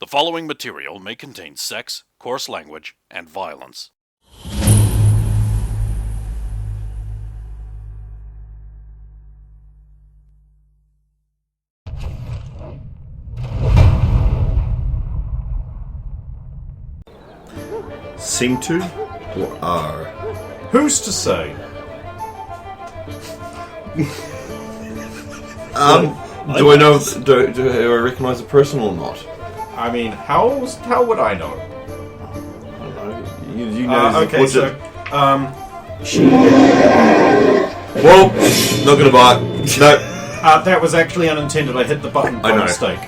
The following material may contain sex, coarse language, and violence. Seem to or are? Who's to say? Do I know? Do I recognise the person or not? I mean, how would I know? I don't know. You know. Okay, so she. Whoa! Not gonna bark. No. That was actually unintended. I hit the button by mistake.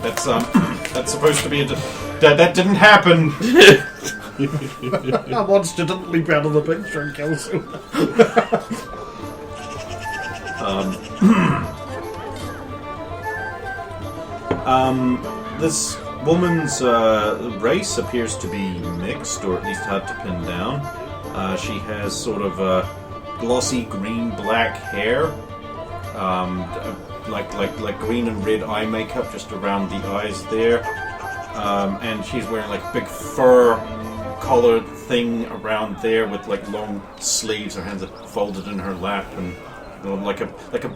That's supposed to be a. That didn't happen. That monster didn't leap out of the picture and kill soon. This woman's race appears to be mixed, or at least hard to pin down. She has sort of glossy green-black hair, like green and red eye makeup just around the eyes there, and she's wearing like a big fur collared thing around there with like long sleeves. Her hands are folded in her lap, and like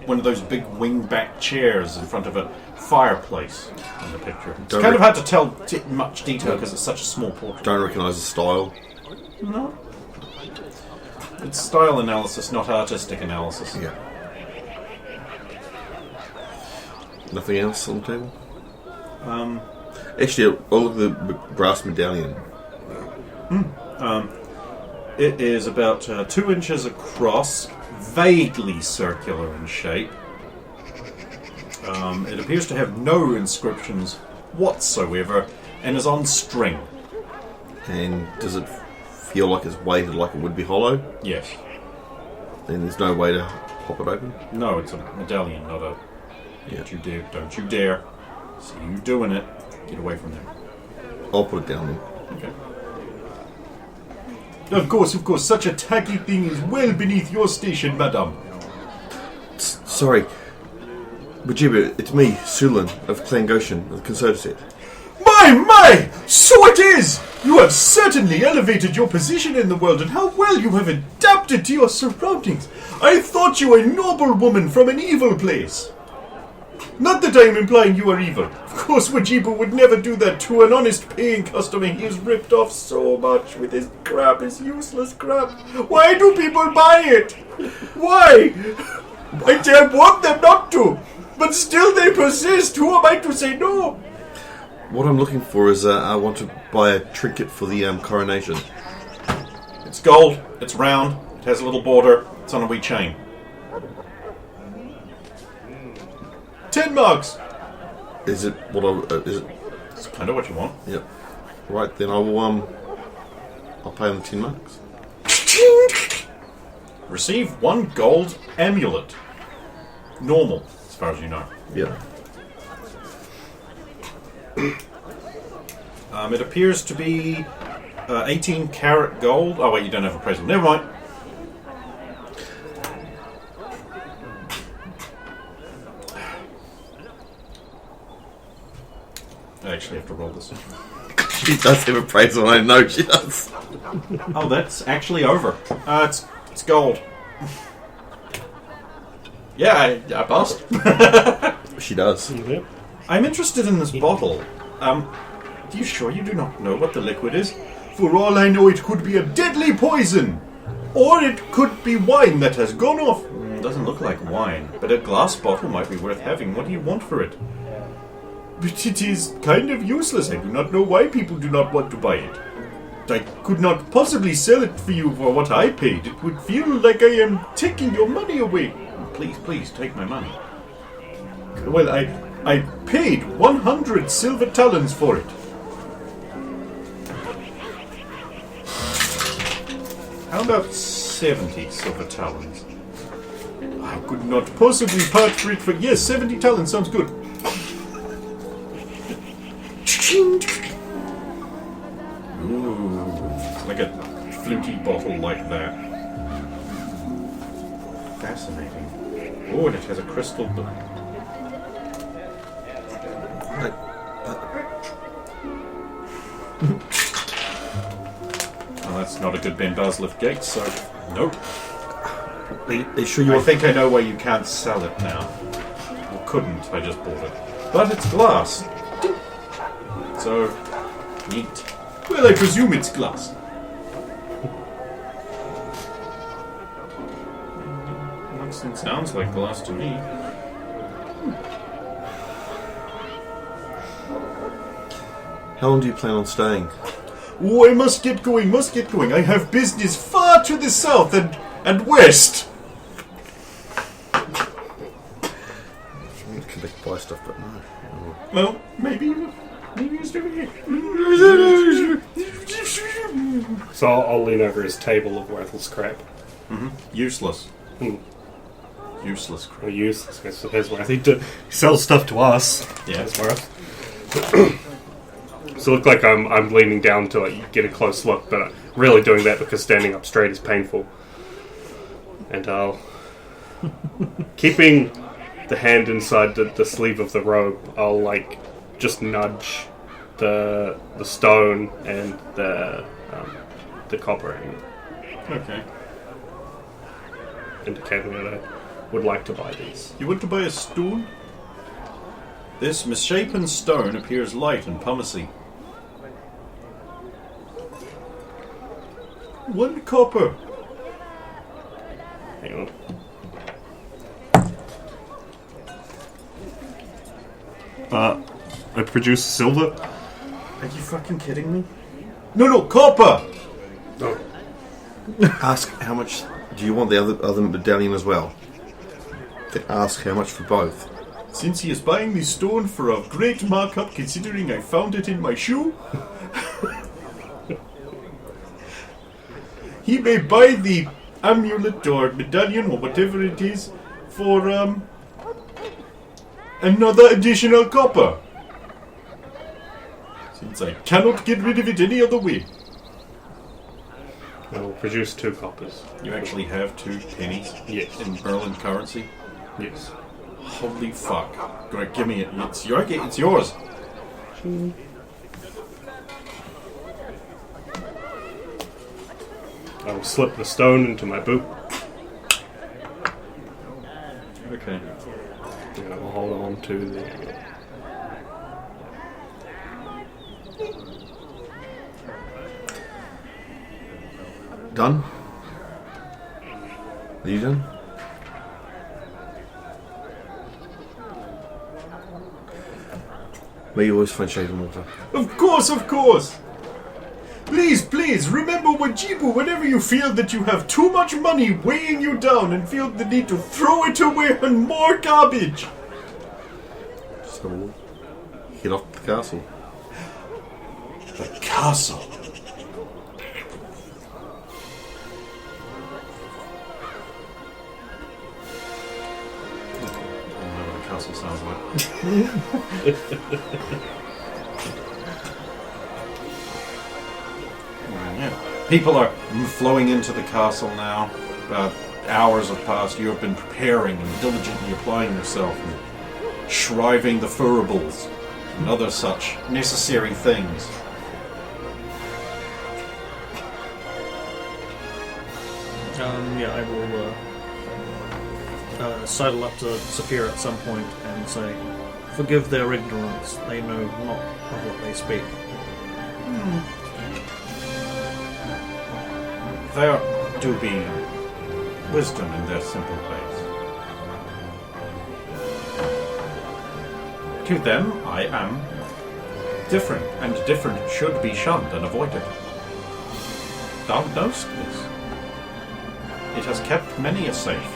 one of those big wing-back chairs in front of a fireplace in the picture. It's kind of hard to tell much detail because it's such a small portrait. Don't recognise the style. No. It's style analysis, not artistic analysis. Yeah. Nothing else on the table? Actually, I'll look at the brass medallion. It is about 2 inches across, vaguely circular in shape. It appears to have no inscriptions whatsoever, and is on string. And does it feel like it's weighted like it would be hollow? Yes. Then there's no way to pop it open? No, it's a medallion, not a... Yeah. Don't you dare. See you doing it. Get away from there. I'll put it down then. Okay. Of course, such a tacky thing is well beneath your station, madame. Sorry. Bajiba, it's me, Sulan, of Clan Goshen, of the Concerta set. My! So it is! You have certainly elevated your position in the world, and how well you have adapted to your surroundings. I thought you a noble woman from an evil place. Not that I am implying you are evil. Of course, Wajibu would never do that to an honest paying customer he has ripped off so much with his crap, his useless crap. Why do people buy it? Why? I want them not to, but still they persist. Who am I to say no? What I'm looking for is, I want to buy a trinket for the coronation. It's gold, it's round, it has a little border, it's on a wee chain. 10 marks! Is it what I... is it... It's kind of what you want. Yep. Right, then I will, I'll pay him the 10 marks. Receive 1 gold amulet. Normal, as far as you know. Yeah. It appears to be 18 karat gold. Oh wait, you don't have appraisal. Never mind. I actually have to roll this. She does have appraisal, I know she does. Oh, that's actually over. It's gold. Yeah, I passed. She does. Yep. I'm interested in this bottle. Are you sure you do not know what the liquid is? For all I know, it could be a deadly poison. Or it could be wine that has gone off. Doesn't look like wine, but a glass bottle might be worth having. What do you want for it? But it is kind of useless. I do not know why people do not want to buy it. I could not possibly sell it for you for what I paid. It would feel like I am taking your money away. Please, take my money. Well, I paid 100 silver talents for it. How about 70 silver talents? I could not possibly part for it for... Yes, 70 talents sounds good. Ooh, like a fluty bottle like that. Fascinating. Oh, and it has a crystal... It's not a good bin bars lift gate, so nope. Are you sure you I want... think I know why you can't sell it now. Or couldn't, I just bought it. But it's glass. So, neat. Well, I presume it's glass. It sounds like glass to me. How long do you plan on staying? Oh, I must get going, I have business far to the south and west. Collect buy stuff, but no. Well, maybe it's doing it. So I'll lean over his table of worthless crap. Useless. Hmm. Useless crap. Or useless, that's his worth. He sells stuff to us. Yeah. His worth. So it look like I'm leaning down to get a close look, but I'm really doing that because standing up straight is painful. And I'll... keeping the hand inside the sleeve of the robe, I'll just nudge the stone and the copper Okay. indicating that I would like to buy these. You want to buy a stone? This misshapen stone appears light and pumicy. 1 copper. Hang on. I produce silver. Are you fucking kidding me? No, copper! Oh. Ask how much... Do you want the other medallion as well? Then ask how much for both. Since he is buying this stone for a great markup, considering I found it in my shoe, he may buy the amulet or medallion or whatever it is for another additional copper. Since I cannot get rid of it any other way. I will produce 2 coppers. You actually have 2 pennies? Yes. In Merlin currency? Yes. Holy fuck. Go ahead, give me it. It's yours. I will slip the stone into my boot. Okay. And I will hold on to the... Done? Are you done? May you always find shade and water. Of course! Please, remember Wajibu whenever you feel that you have too much money weighing you down and feel the need to throw it away on more garbage. So, head off to the castle. The castle. Castle sounds like. Yeah. People are flowing into the castle now. Hours have passed. You have been preparing and diligently applying yourself and shriving the furables and other such necessary things. I will sidle up to Saphira at some point and say, "Forgive their ignorance. They know not of what they speak." There do be wisdom in their simple ways. To them, I am different, and different should be shunned and avoided. Thou knowst this. It has kept many a safe.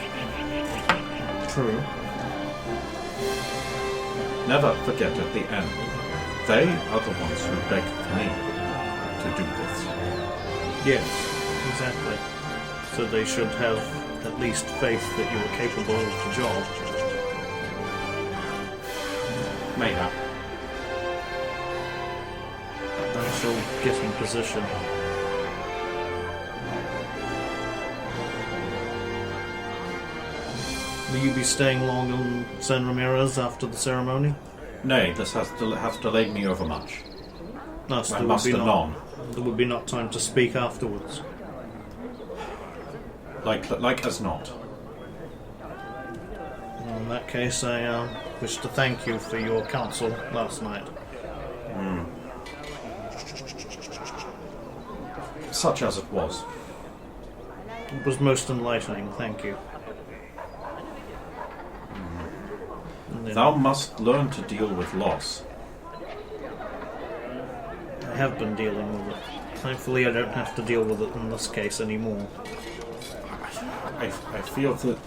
True. Never forget at the end, they are the ones who begged me to do this. Yes, exactly. So they should have at least faith that you are capable of the job. Mayhap. I shall get in position. Will you be staying long on San Ramirez after the ceremony? Nay, this has delayed me overmuch. No, so I must anon. there would be not time to speak afterwards. Like as not. Well, in that case, I wish to thank you for your counsel last night. Such as it was. It was most enlightening, thank you. And then Thou must learn to deal with loss. I have been dealing with it. Thankfully, I don't have to deal with it in this case anymore. I feel that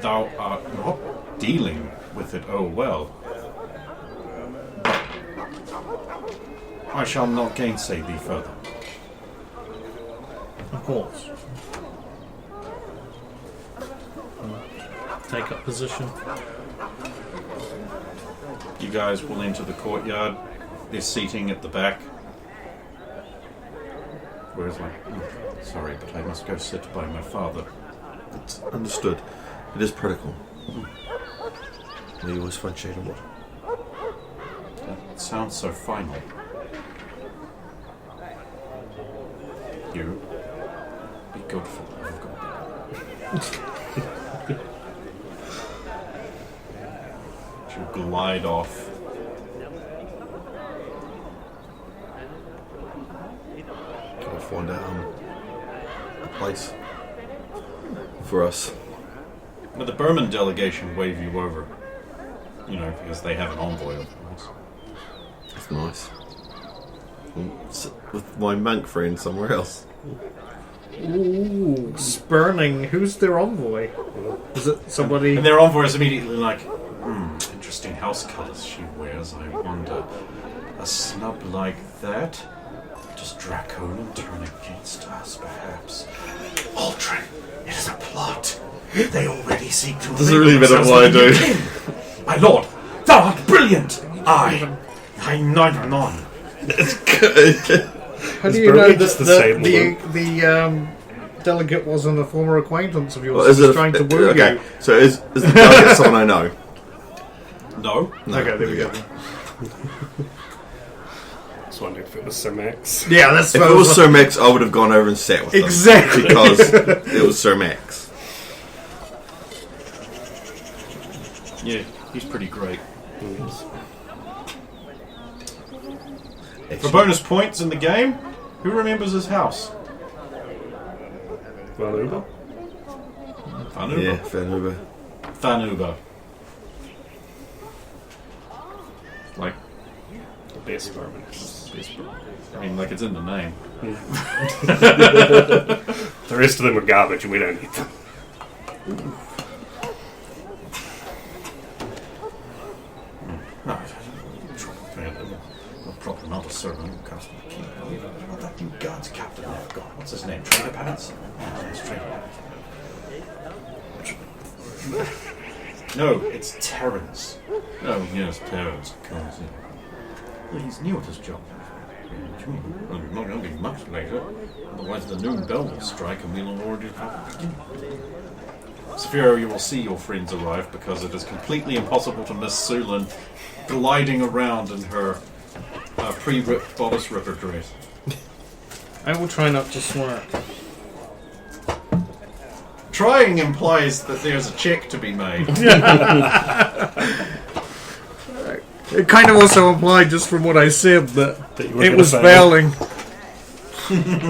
thou art not dealing with it well. But I shall not gainsay thee further. Of course. Take up position. You guys will enter the courtyard. There's seating at the back. Whereas sorry, but I must go sit by my father. It's understood. It is protocol. We always find shade and water. That sounds so final. You be good for the love of God. You glide off. Can I find a place for us? But the Burman delegation wave you over. Because they have an envoy, of course. That's nice. I'll sit with my monk friend somewhere else. Ooh, spurning. Who's their envoy? Is it somebody? And their envoy is immediately like, interesting house colours she wears, I wonder. A snub like that? Does Draconin turn against us, perhaps? Aldrin, it is a plot. They already seek to... Doesn't really matter what I do. My lord, thou art brilliant! I'm neither none. How do you know just that the same the delegate wasn't a former acquaintance of yours? Well, Who was trying to woo okay, you? so is the delegate someone I know? No. Okay, there we go. I was wondering if it was Sir Max. Yeah, that's If what it I was Sir Max, I would have gone over and sat with them. Exactly. Because it was Sir Max. Yeah, he's pretty great. Yes. For bonus points in the game, who remembers his house? Valuba? Fanuba. Yeah, Fanuba. Fanuba. Like, The best Burman. I mean, like it's in the name. The rest of them are garbage and we don't need them. No, I'll prop another servant and cast my key. What that new guards captain I've got? What's his name? Trader Pants? It's Trader. No, it's Terrence. Oh, yes, Terrence, of course. Yeah. Well, he's new at his job. Well, not going to be much later. Otherwise, the noon bell will strike and we'll already have begin. Saphiro, you will see your friends arrive because it is completely impossible to miss Sulan gliding around in her pre-ripped bodice ripper dress. I will try not to swear. Trying implies that there's a check to be made. It kind of also implied, just from what I said, that you were it gonna was fail. failing.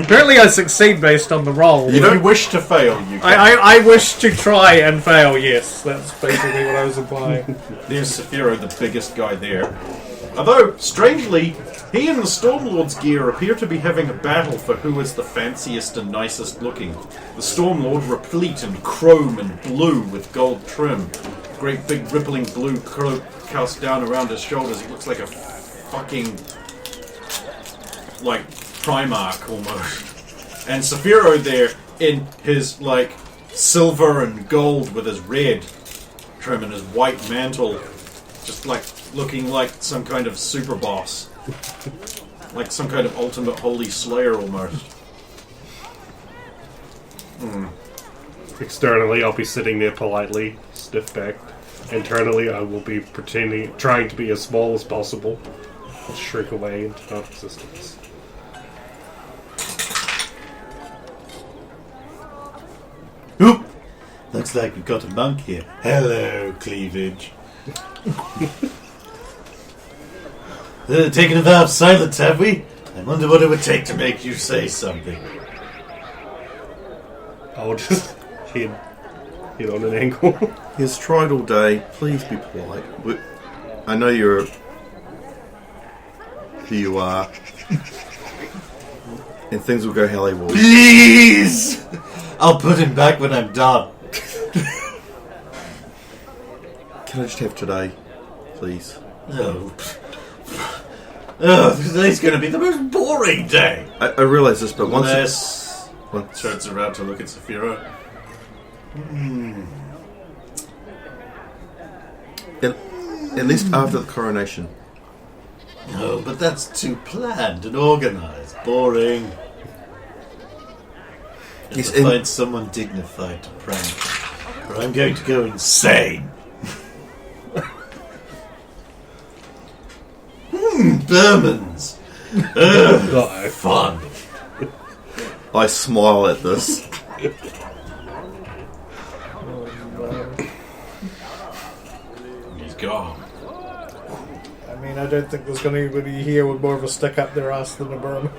Apparently I succeed based on the roll. If you wish to fail, you can. I wish to try and fail, yes. That's basically what I was implying. There's Saphiro, the biggest guy there. Although, strangely, he and the Stormlord's gear appear to be having a battle for who is the fanciest and nicest looking. The Stormlord replete in chrome and blue with gold trim. Great big rippling blue cloak cast down around his shoulders. He looks like a fucking... like, Primarch almost. And Saphiro there in his, like, silver and gold with his red trim and his white mantle. Just like looking like some kind of super boss. Like some kind of ultimate holy slayer almost. Externally, I'll be sitting there politely, stiff-backed. Internally, I will be trying to be as small as possible. I'll shrink away into non-existence. Looks like we've got a monk here. Hello, cleavage. Taken a vow of silence, have we? I wonder what it would take to make you say something. I'll just head on an angle. He has tried all day. Please be polite. I know you're who you are. And things will go how they will. Please! I'll put him back when I'm done. Can I just have today? Please. Oh, today's going to be the most boring day. I realise this, but once... Turns around to look at Saphira. At least after the coronation. No, but that's too planned and organised. Boring. Yes, to find someone dignified to prank, or I'm going to go insane. Bermans. Fun. I smile at this. He's gone. I mean, I don't think there's going to be anybody here with more of a stick up their ass than a Burman.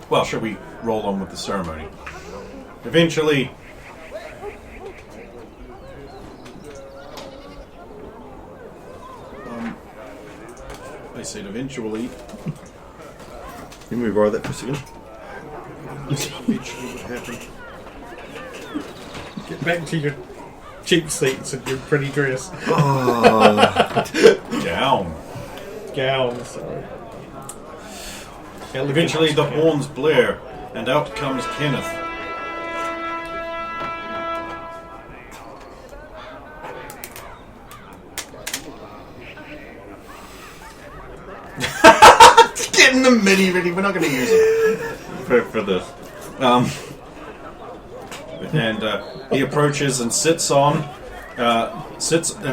Well, shall we roll on with the ceremony? Eventually... I said eventually... Can we borrow that for a second? Eventually what happened? Get back to your cheap seats and your pretty dress. Down. Gown, sorry. Eventually the horns blare, and out comes Kenneth. Getting the mini ready, we're not going to use it for this. And he approaches and sits and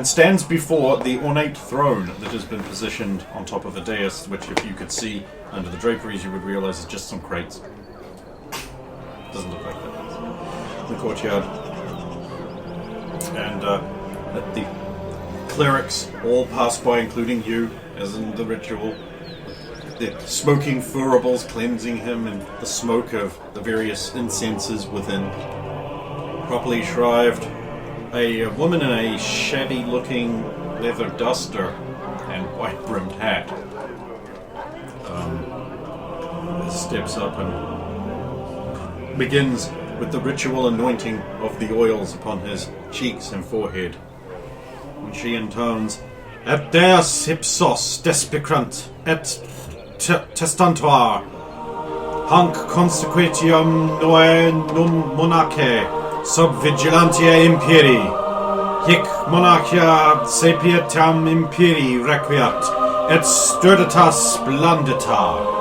stands before the ornate throne that has been positioned on top of a dais, which if you could see under the draperies you would realise is just some crates. Doesn't look like that. In the courtyard. And the clerics all pass by, including you, as in the ritual. The smoking thuribles cleansing him and the smoke of the various incenses within. Properly shrived, a woman in a shabby-looking leather duster and white-brimmed hat steps up and begins with the ritual anointing of the oils upon his cheeks and forehead. And she intones, Et deus ipsos despicant et testantor hanc consequentium noe num monarchae sub vigilantia imperi hic monarchia sapietam imperi requiat et sturditas blandita.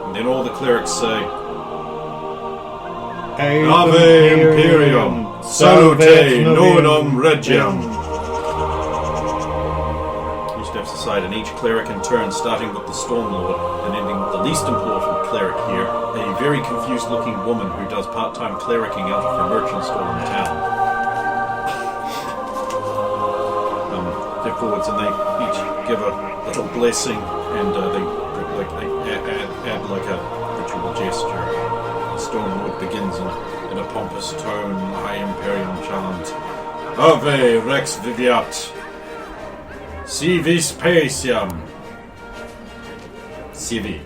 And then all the clerics say, Ave Imperium, salute nonum regium. He steps aside, and each cleric in turn, starting with the Stormlord and ending with the least important cleric here, a very confused-looking woman who does part-time clericing out of her merchant store in town. Step forwards, and they each give a little blessing, and they add like a ritual gesture. Stormlord begins in a pompous tone, High Imperium chant, Ave Rex Viviat, Civis Paesiam, Civi.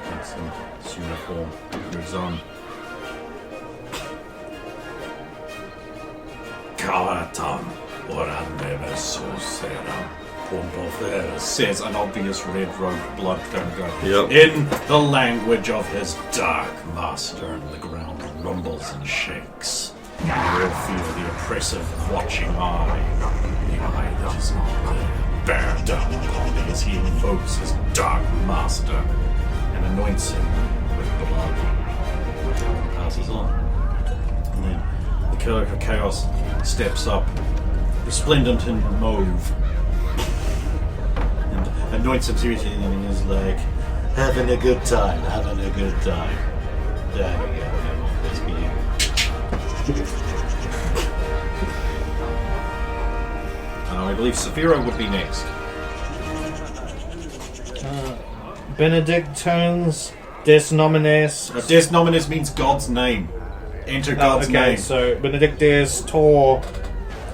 That's in his uniform. Moves on. Cavatam, orande versus says an obvious red-robed blood-crowned guy. Yep. In the language of his dark master, and the ground rumbles and shakes. You all feel the oppressive, watching eye. The eye that is not there. Bear down upon me as he invokes his dark master and anoints him with blood. Passes on. And then the Killer of Chaos steps up, resplendent in mauve, and anoints him seriously, and he's like, Having a good time. Having a good time. There we go. Let's begin. I believe Saphira would be next. Benedict turns Des Nomines. Des Nomines means God's name. Enter God's name. So Benedictus Tor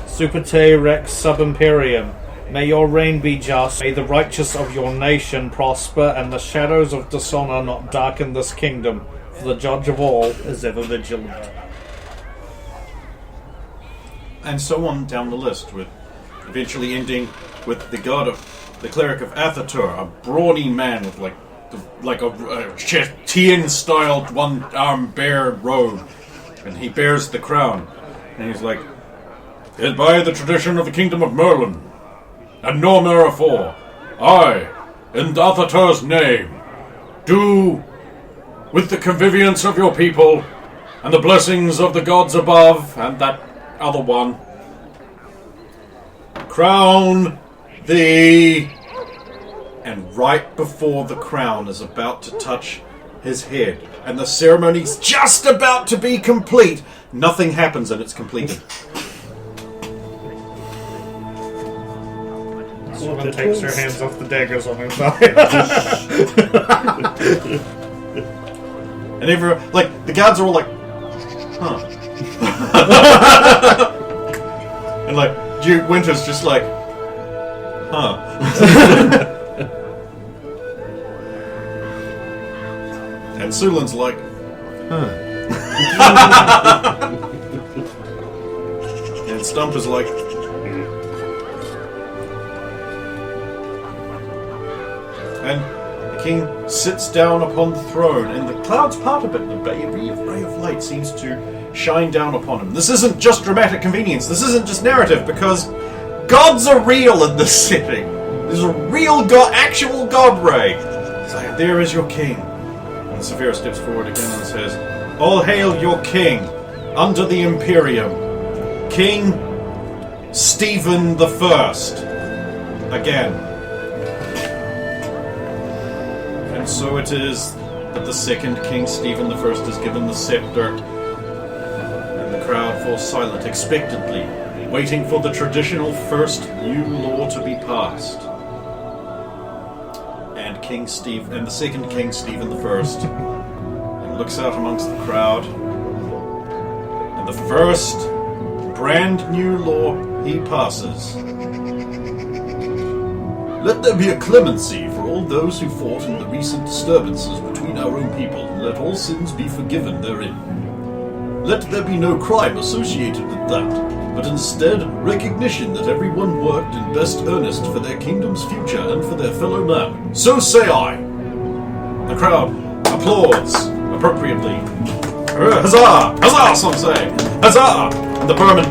Super Te Rex Sub Imperium. May your reign be just, may the righteous of your nation prosper, and the shadows of dishonor not darken this kingdom, for the judge of all is ever vigilant. And so on down the list, with eventually ending with the cleric of Athatur, a brawny man with like a Chettian-styled one-arm bear robe, and he bears the crown, and he's like, "And by the tradition of the kingdom of Merlin, and no Merafore, I, in Athatur's name, do, with the convivience of your people, and the blessings of the gods above, and that other one, crown thee." And right before the crown is about to touch his head, and the ceremony's just about to be complete, nothing happens and it's completed. Someone takes her hands off the daggers on her thigh. And the guards are all like, huh. And Duke Winter's just like, huh. And Sulan's like, huh. And Stump is like, and the king sits down upon the throne, and the clouds part a bit, and a ray of light seems to shine down upon him. This isn't just dramatic convenience, this isn't just narrative, because gods are real in this setting. There's a real actual god ray. It's like, there is your king. And Saphira steps forward again and says, "All hail your king, under the Imperium, King Stephen the First." Again. And so it is that the second King Stephen the First is given the scepter, and the crowd falls silent, expectantly, waiting for the traditional first new law to be passed. And the second King Stephen the First, and looks out amongst the crowd, and the first brand new law he passes: "Let there be a clemency for all those who fought in the recent disturbances between our own people, and let all sins be forgiven therein. Let there be no crime associated with that, but instead recognition that everyone worked in best earnest for their kingdom's future and for their fellow man. So say I." The crowd applauds appropriately. Huzzah! Huzzah, some say! Huzzah! And the Burman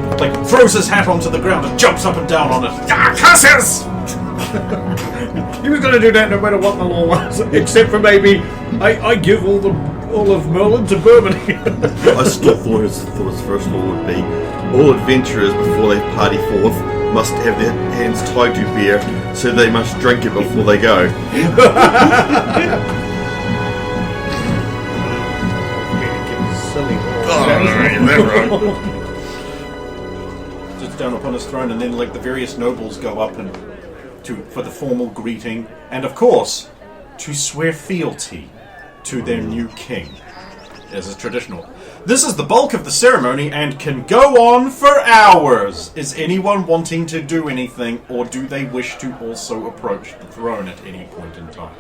throws his hat onto the ground and jumps up and down on it. Ah, curses! He was going to do that no matter what the law was, except for maybe I give all of Merlin to Burmany. I still thought his first law would be all adventurers before they party forth must have their hands tied to beer, so they must drink it before they go. Sits down upon his throne, and then the various nobles go up and for the formal greeting, and of course to swear fealty to their new king, as is traditional. This is the bulk of the ceremony and can go on for hours. Is anyone wanting to do anything, or do they wish to also approach the throne at any point in time?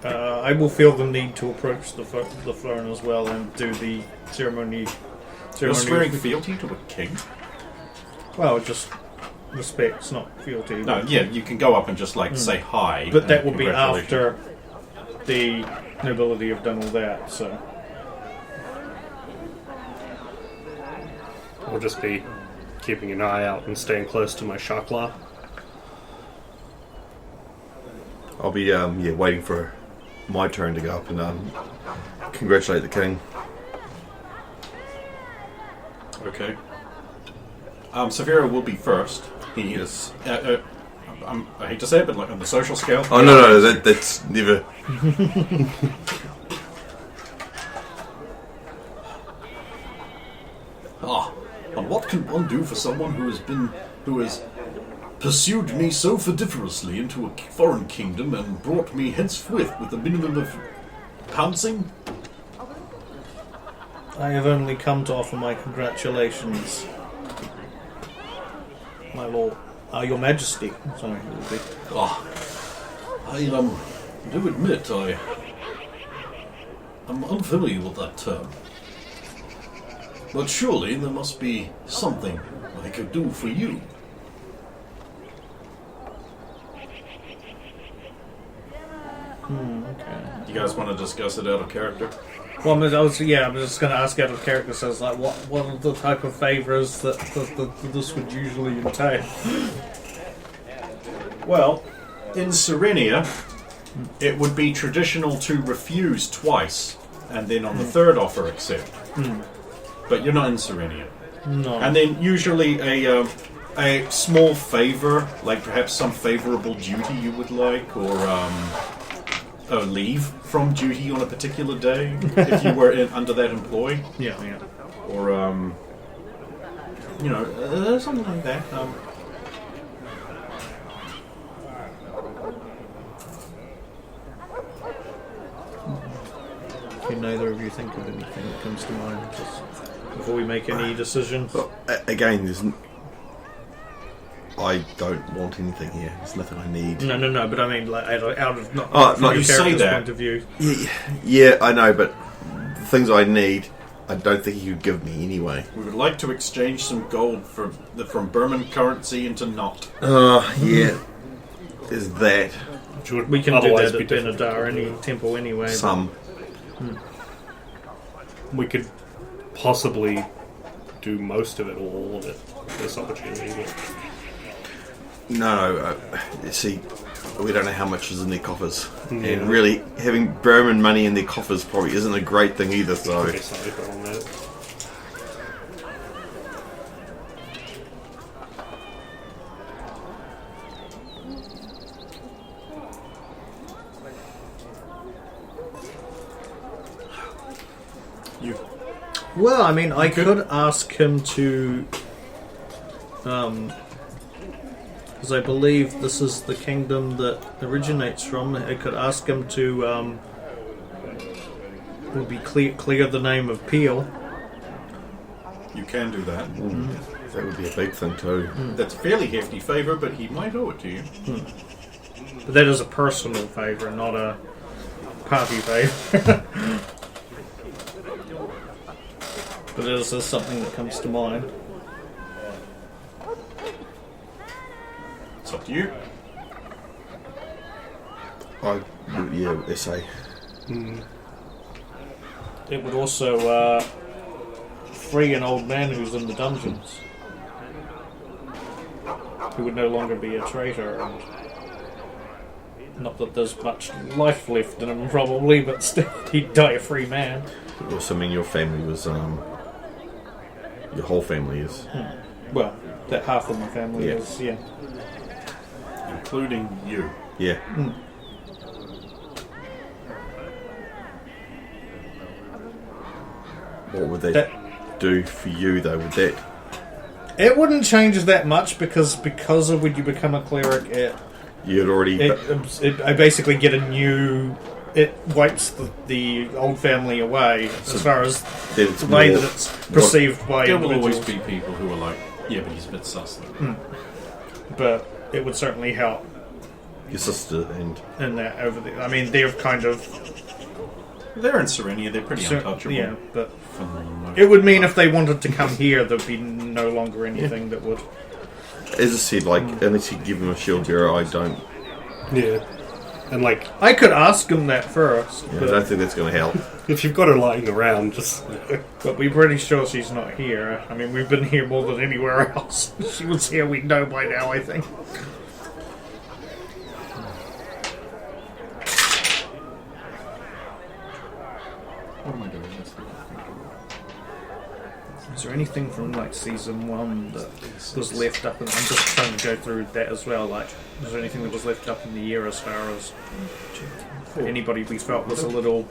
I will feel the need to approach the throne as well and do the ceremony. You're swearing fealty to a king? Well, just respect, not fealty. No, yeah, you can go up and just say hi. But that will be after the nobility have done all that, so. I'll just be keeping an eye out and staying close to my Shakla. I'll be waiting for my turn to go up and congratulate the king. Okay. Saphira will be first. He is. I hate to say it, but like on the social scale. Oh no, that's never. And what can one do for someone who has pursued me so vociferously into a foreign kingdom and brought me henceforth with a minimum of pouncing? I have only come to offer my congratulations, my lord. Your Majesty. Sorry, it would be. I do admit I'm unfamiliar with that term. But surely there must be something I could do for you. Okay. You guys want to discuss it out of character? Well, I was just going to ask out of character. So it's like, what are the type of favours that this would usually entail? Well, in Serenia, it would be traditional to refuse twice, and then on the third offer accept. But you're not in Serenia. No. And then usually a small favour, like perhaps some favourable duty you would like, or a leave from duty on a particular day if you were under that employ. Yeah. Or something like that. Can neither of you think of anything that comes to mind just before we make any decisions? Well, again, I don't want anything here. There's nothing I need. No. But I mean, like out of not Oh, from no, your you say character's that. point of view. Yeah, I know, but the things I need, I don't think you could give me anyway. We would like to exchange some gold from Burman currency into Not. Yeah. There's that. Which would We can do otherwise that be at difficult. Benadar, any temple anyway. Some. We could possibly do most of it or all of it. This opportunity. But No, see, we don't know how much is in their coffers. And really, having Burman money in their coffers probably isn't a great thing either, so... okay, sorry for all that. Well, I mean, I could ask him to, because I believe this is the kingdom that originates from. I could ask him to, would be clear the name of Peel. You can do that. That would be a big thing too. That's a fairly hefty favour, but he might owe it to you. But that is a personal favour, not a party favour. But is there something that comes to mind? It's up to you. SA. It would also free an old man who's in the dungeons, who would no longer be a traitor, and not that there's much life left in him probably, but still he'd die a free man. It would also mean your family was, your whole family is. Well, that half of my family Yeah. is, yeah. Including you. Yeah. What would that do for you though? Would that... It wouldn't change that much because of when you become a cleric, You'd already... I basically get a new. It wipes the old family away as far as then it's the way more- that it's perceived by There will always individuals. be people who are like, yeah, but he's a bit sus. But it would certainly help Your sister and... in that over the. I mean, they've kind of. They're in Serenia, they're pretty untouchable. Yeah, but For the most it would mean if they wanted to come here, there'd be no longer anything that would. As I said, like, unless you give him a shield bearer, I don't... Yeah. And like, I could ask him that first, I don't think that's going to help. if you've got her lying around, just but we're pretty sure she's not here. I mean, we've been here more than anywhere else. If she was here, we'd know by now, I think. What am I doing? Is there anything from like season 1 that was left up? And I'm just trying to go through that as well. Like, is there anything that was left up in the year as far as anybody we felt was a little